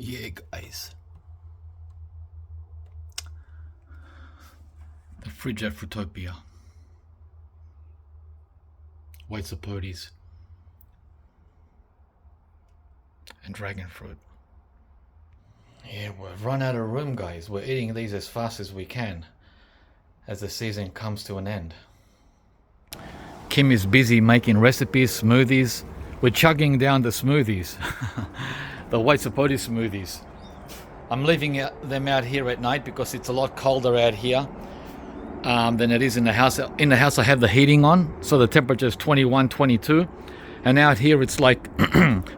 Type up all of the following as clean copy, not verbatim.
Yeah, guys. The fridge at Fruitopia. White Sapotes. And dragon fruit. Yeah, we've run out of room, guys. We're eating these as fast as we can as the season comes to an end. Kim is busy making recipes, smoothies. We're chugging down the smoothies. The white Sapote smoothies. I'm leaving them out here at night because it's a lot colder out here than it is in the house. In the house I have the heating on, so the temperature is 21, 22. And out here it's like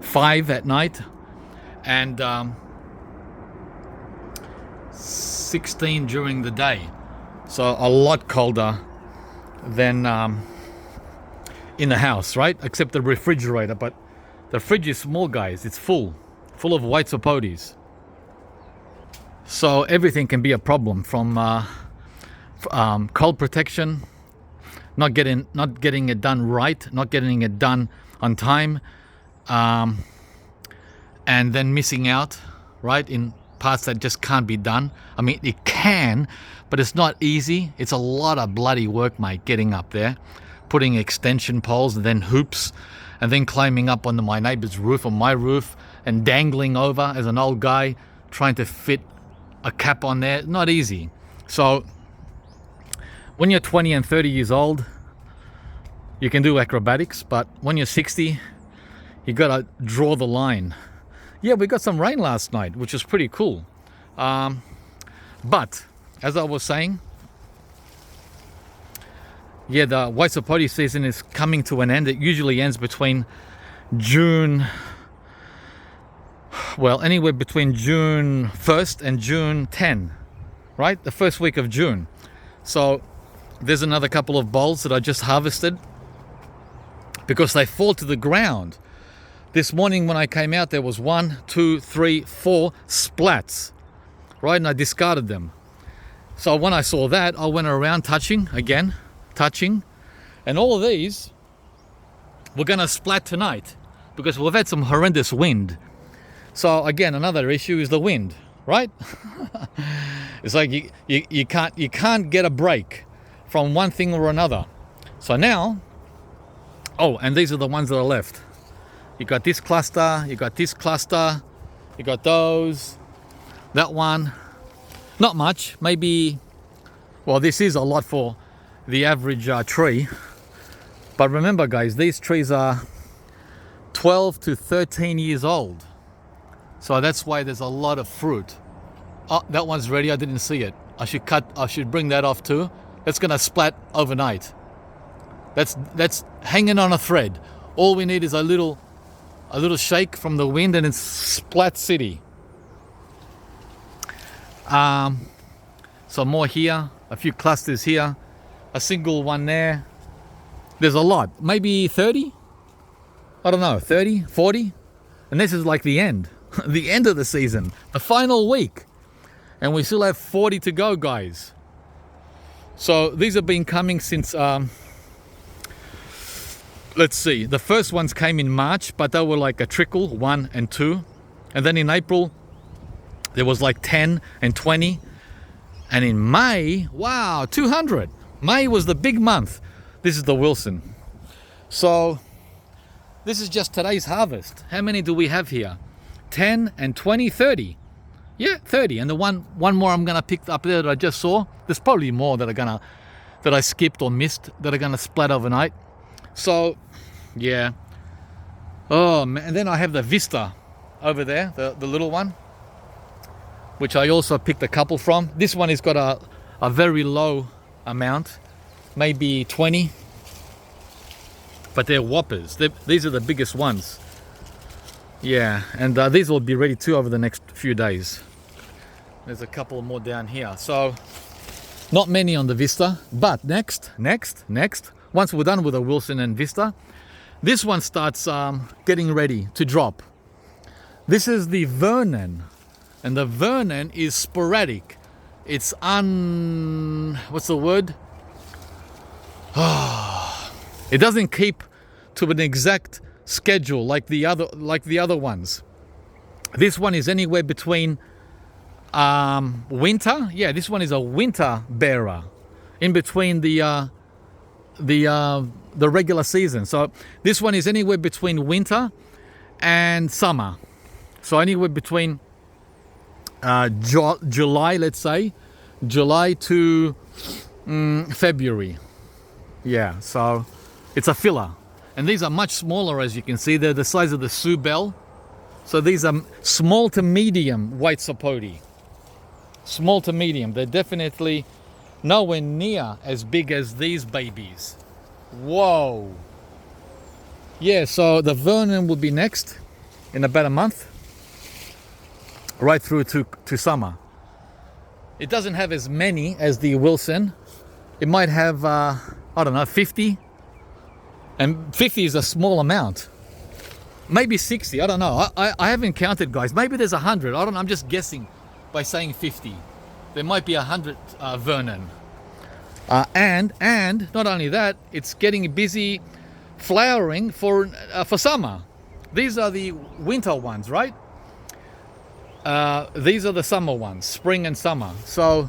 5 at night and 16 during the day. So a lot colder than in the house, right? Except the refrigerator, but the fridge is small, guys. It's full of white Sapotes. So everything can be a problem, from cold protection, not getting it done right, not getting it done on time, and then missing out, right, in parts that just can't be done. I mean, it can, but it's not easy. It's a lot of bloody work, mate, getting up there, putting extension poles and then hoops, and then climbing up onto my neighbor's roof or my roof and dangling over as an old guy trying to fit a cap on there. Not easy. So when you're 20 and 30 years old, you can do acrobatics, but when you're 60, you gotta draw the line. Yeah, we got some rain last night, which is pretty cool. But as I was saying, yeah, the white Sapote season is coming to an end. It usually ends between June, well, anywhere between June 1st and June 10, right? The first week of June. So there's another couple of bowls that I just harvested because they fall to the ground. This morning when I came out, there was 1, 2, 3, 4 splats, right? And I discarded them. So when I saw that, I went around touching, and all of these were gonna splat tonight because we've had some horrendous wind. So again, another issue is the wind, right? It's like you can't get a break from one thing or another. So now, oh, and these are the ones that are left. You got this cluster, you got this cluster, you got those, that one. Not much, maybe, well, this is a lot for the average tree. But remember, guys, these trees are 12 to 13 years old. So that's why there's a lot of fruit. Oh, that one's ready, I didn't see it. I should bring that off too. That's gonna splat overnight. That's hanging on a thread. All we need is a little shake from the wind and it's splat city. So more here, a few clusters here, a single one there. There's a lot, maybe 30? I don't know, 30, 40? And this is like the end, the end of the season, the final week. And we still have 40 to go, guys. So these have been coming since, let's see, the first ones came in March, but they were like a trickle, 1 and 2. And then in April, there was like 10 and 20. And in May, wow, 200. May was the big month. This is the Wilson. So this is just today's harvest. How many do we have here? 10 and 20, 30. Yeah, 30. And the one more I'm gonna pick up there that I just saw. There's probably more that I skipped or missed that are gonna splat overnight. So yeah. Oh man, and then I have the Vista over there, the little one, which I also picked a couple from. This one has got a very low amount, maybe 20, but they're whoppers. These are the biggest ones. Yeah, and these will be ready too over the next few days. There's a couple more down here. So not many on the Vista, but next, once we're done with the Wilson and Vista, this one starts getting ready to drop. This is the Vernon. And the Vernon is sporadic. It's what's the word? It doesn't keep to an exact schedule like the other ones. This one is anywhere between winter. Yeah, this one is a winter bearer, in between the regular season. So this one is anywhere between winter and summer. So anywhere between July, let's say, July to February. Yeah, so it's a filler. And these are much smaller, as you can see. They're the size of the Sioux Belle. So these are small to medium white Sapote. Small to medium. They're definitely nowhere near as big as these babies. Whoa. Yeah, so the Vernon will be next in about a month, right through to summer. It doesn't have as many as the Wilson. It might have, I don't know, 50. And 50 is a small amount. Maybe 60, I don't know. I haven't counted, guys. Maybe there's 100. I don't know, I'm just guessing by saying 50. There might be 100 Vernon. And not only that, it's getting busy flowering for summer. These are the winter ones, right? These are the summer ones, spring and summer. So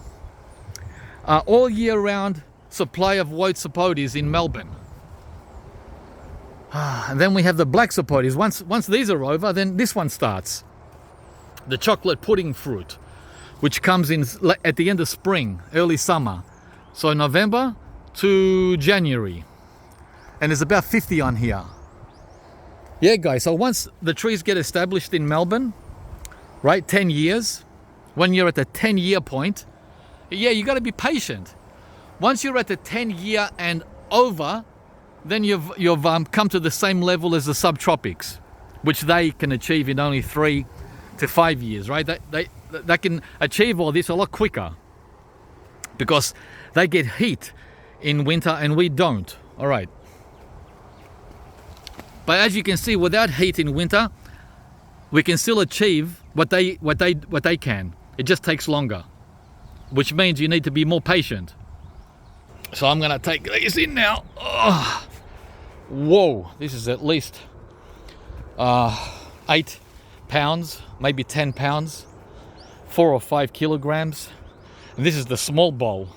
all year round supply of white Sapotes in Melbourne. And then we have the black Sapotes. Once these are over, then this one starts. The chocolate pudding fruit, which comes in at the end of spring, early summer. So November to January. And there's about 50 on here. Yeah, guys, so once the trees get established in Melbourne, right, 10 years, when you're at the 10-year point, yeah, you got to be patient. Once you're at the 10-year and over, then you've come to the same level as the subtropics, which they can achieve in only 3 to 5 years, right? They can achieve all this a lot quicker because they get heat in winter and we don't. All right. But as you can see, without heat in winter, we can still achieve what they can. It just takes longer, which means you need to be more patient. So I'm gonna take these in now. Oh. Whoa, this is at least 8 pounds, maybe 10 pounds, 4 or 5 kilograms. And this is the small bowl.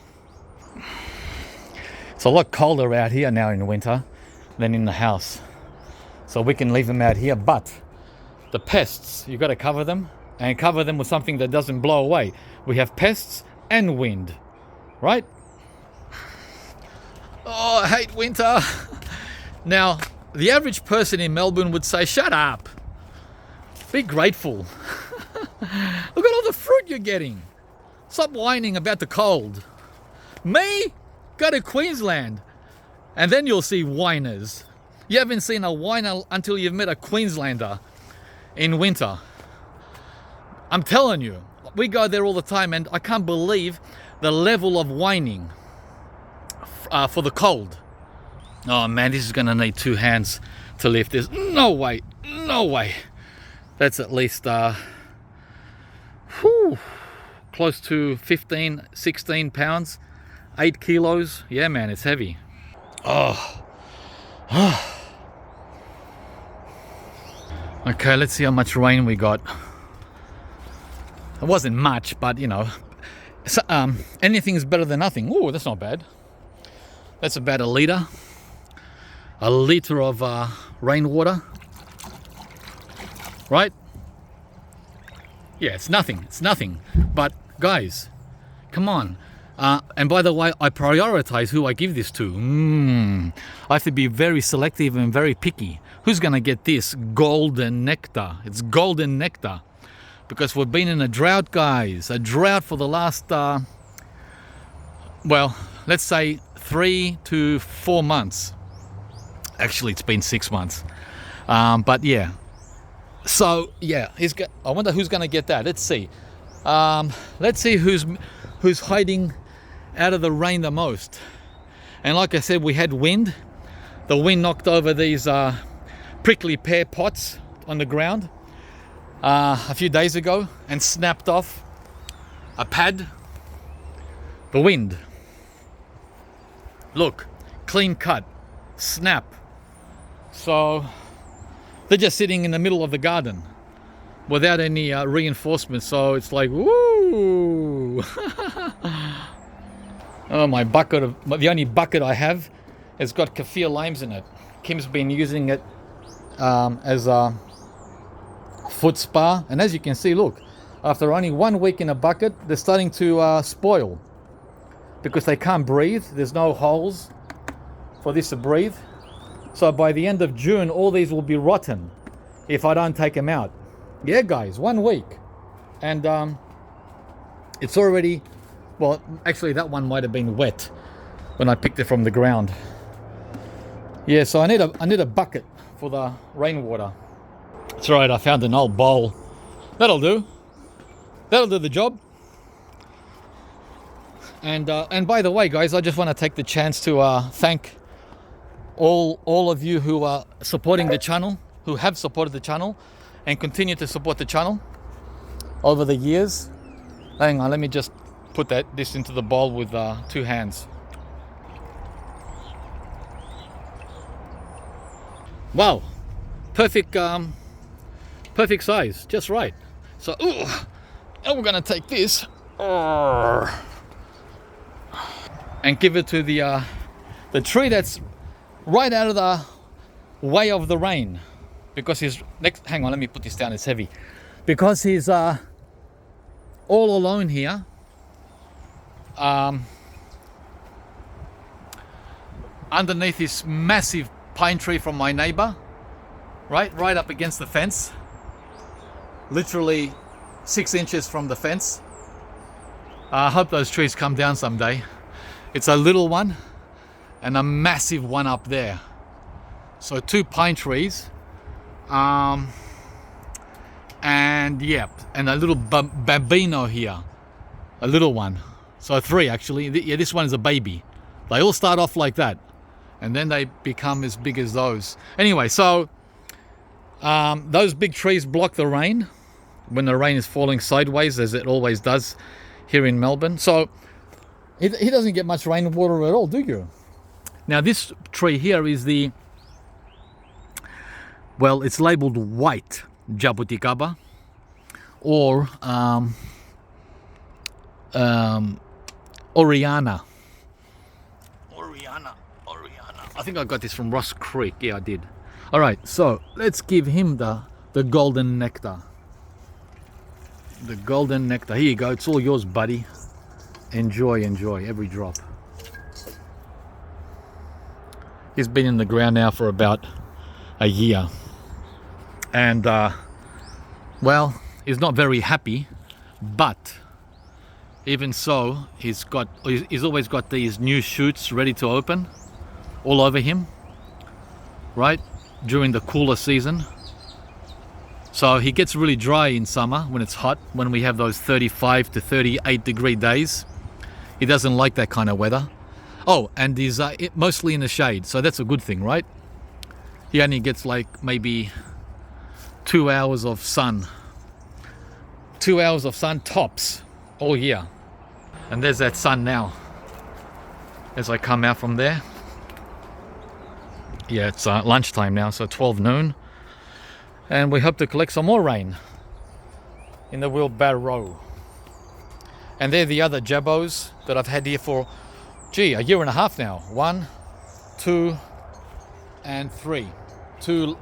It's a lot colder out here now in winter than in the house. So we can leave them out here, but the pests, you've got to cover them and cover them with something that doesn't blow away. We have pests and wind, right? Oh, I hate winter. Now, the average person in Melbourne would say, shut up. Be grateful. Look at all the fruit you're getting. Stop whining about the cold. Me? Go to Queensland. And then you'll see whiners. You haven't seen a whiner until you've met a Queenslander in winter. I'm telling you, we go there all the time and I can't believe the level of whining for the cold. Oh man, this is gonna need 2 hands to lift this. No way, no way. That's at least close to 15, 16 pounds, 8 kilos. Yeah man, it's heavy. Oh. Okay, let's see how much rain we got. It wasn't much, but you know, so, anything's better than nothing. Oh, that's not bad. That's about a litre of rainwater, right? Yeah, it's nothing. But guys, come on. And by the way, I prioritize who I give this to. I have to be very selective and very picky. Who's gonna get this golden nectar? It's golden nectar because we've been in a drought, guys. A drought for the last, well, let's say 3 to 4 months. Actually, it's been 6 months. But yeah. So yeah, I wonder who's gonna get that. Let's see. Let's see who's hiding out of the rain the most. And like I said, we had wind. The wind knocked over these prickly pear pots on the ground a few days ago and snapped off a pad. The wind. Look, clean cut, snap. So they're just sitting in the middle of the garden. without any reinforcement. So it's like, woo! Oh, my bucket the only bucket I have has got kaffir limes in it. Kim's been using it as a foot spa, and as you can see, look, after only 1 week in a bucket, they're starting to spoil because they can't breathe. There's no holes for this to breathe. So by the end of June, all these will be rotten if I don't take them out. Yeah, guys, 1 week, and it's already, well, actually that one might have been wet when I picked it from the ground. Yeah, so I need a bucket for the rainwater. That's right, I found an old bowl. That'll do. That'll do the job. And by the way, guys, I just want to take the chance to thank all of you who are supporting the channel, who have supported the channel and continue to support the channel over the years. Hang on, let me just put this into the bowl with 2 hands. Wow, perfect perfect size, just right. So and we're gonna take this and give it to the tree that's right out of the way of the rain, because he's next. Hang on, let me put this down, it's heavy. Because he's all alone here. Underneath this massive pine tree from my neighbor, right up against the fence, literally 6 inches from the fence. I hope those trees come down someday. It's a little one and a massive one up there. So 2 pine trees, and yeah, and a little bambino here, a little one. So 3 actually. Yeah, this one is a baby. They all start off like that, and then they become as big as those. Anyway, so those big trees block the rain when the rain is falling sideways, as it always does here in Melbourne. So he doesn't get much rainwater at all, do you? Now this tree here is the, well, it's labeled white jabuticaba, or Oriana. I think I got this from Ross Creek. Yeah, I did. All right, so let's give him the golden nectar. The golden nectar. Here you go. It's all yours, buddy. Enjoy every drop. He's been in the ground now for about a year, and well, he's not very happy, but even so, he's always got these new shoots ready to open all over him, right, during the cooler season. So he gets really dry in summer when it's hot, when we have those 35 to 38 degree days. He doesn't like that kind of weather. Oh, and he's mostly in the shade, so that's a good thing, right? He only gets like maybe 2 hours of sun. 2 hours of sun tops all year. And there's that sun now as I come out from there. Yeah, it's lunchtime now, so 12 noon. And we hope to collect some more rain in the wheelbarrow. And they're the other jabos that I've had here for, gee, a year and a half now. 1, 2, and 3. 2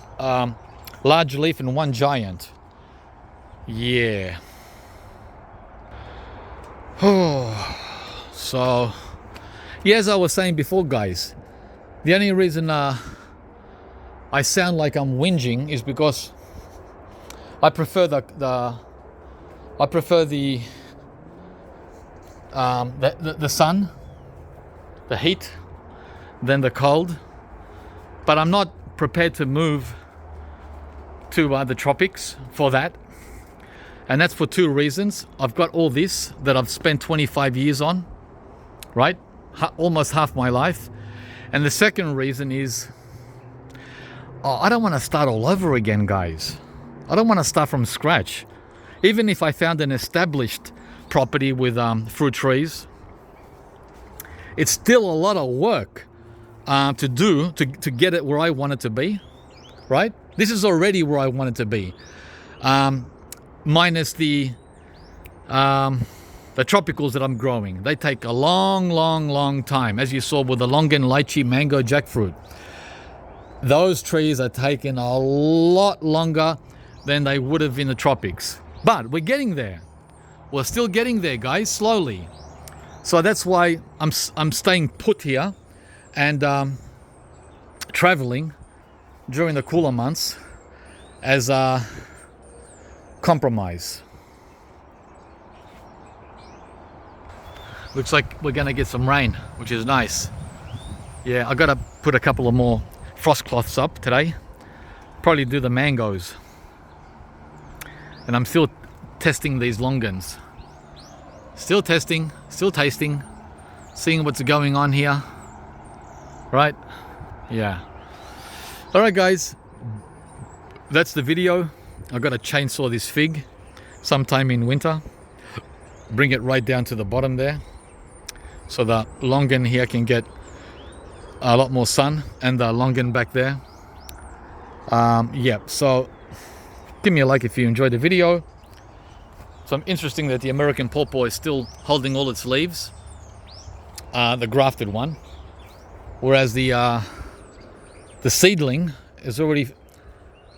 large leaf and 1 giant. Yeah. So, yeah, as I was saying before, guys, the only reason I sound like I'm whinging is because I prefer the sun, the heat, than the cold. But I'm not prepared to move to the tropics for that. And that's for 2 reasons. I've got all this that I've spent 25 years on, right? Almost half my life. And the second reason is, I don't want to start all over again, guys. I don't want to start from scratch. Even if I found an established property with fruit trees, it's still a lot of work to do to get it where I want it to be, right? This is already where I want it to be. minus the tropicals that I'm growing. They take a long time, as you saw with the longan, lychee, mango, jackfruit. Those trees are taking a lot longer than they would have in the tropics. But we're getting there. We're still getting there, guys, slowly. So that's why I'm staying put here and traveling during the cooler months as a compromise. Looks like we're gonna get some rain, which is nice. Yeah, I gotta put a couple of more frost cloths up today. Probably do the mangoes. And I'm still testing these longans. Still testing, still tasting, seeing what's going on here. Right? Yeah. All right, guys. That's the video. I've got to chainsaw this fig sometime in winter. Bring it right down to the bottom there. So the longan here can get a lot more sun, and the longan back there. Yeah, so give me a like if you enjoyed the video. So interesting that the American pawpaw is still holding all its leaves, the grafted one, whereas the seedling has already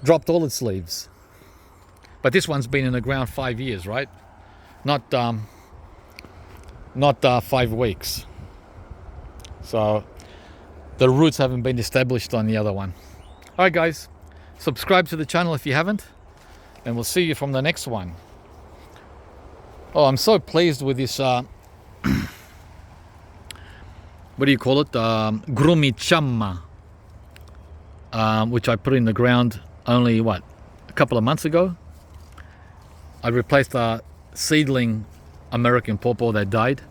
dropped all its leaves. But this one's been in the ground 5 years, right? Not 5 weeks. So the roots haven't been established on the other one. All right, guys, subscribe to the channel if you haven't, and we'll see you from the next one. Oh, I'm so pleased with this, what do you call it? Grumichamma, which I put in the ground only, a couple of months ago. I replaced a seedling American pawpaw that died.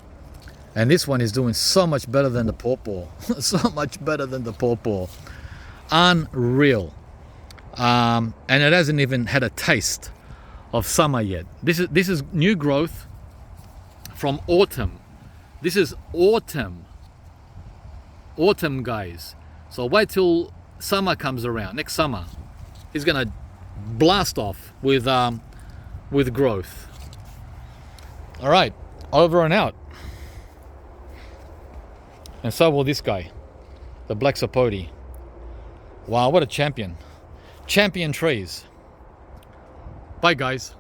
And this one is doing so much better than the pawpaw. So much better than the pawpaw. Unreal. And it hasn't even had a taste of summer yet. This is new growth from autumn. This is autumn. Autumn, guys. So wait till summer comes around. Next summer, he's gonna blast off with growth. All right, over and out. And so will this guy, the black Sapote. Wow, what a champion. Champion trees. Bye, guys.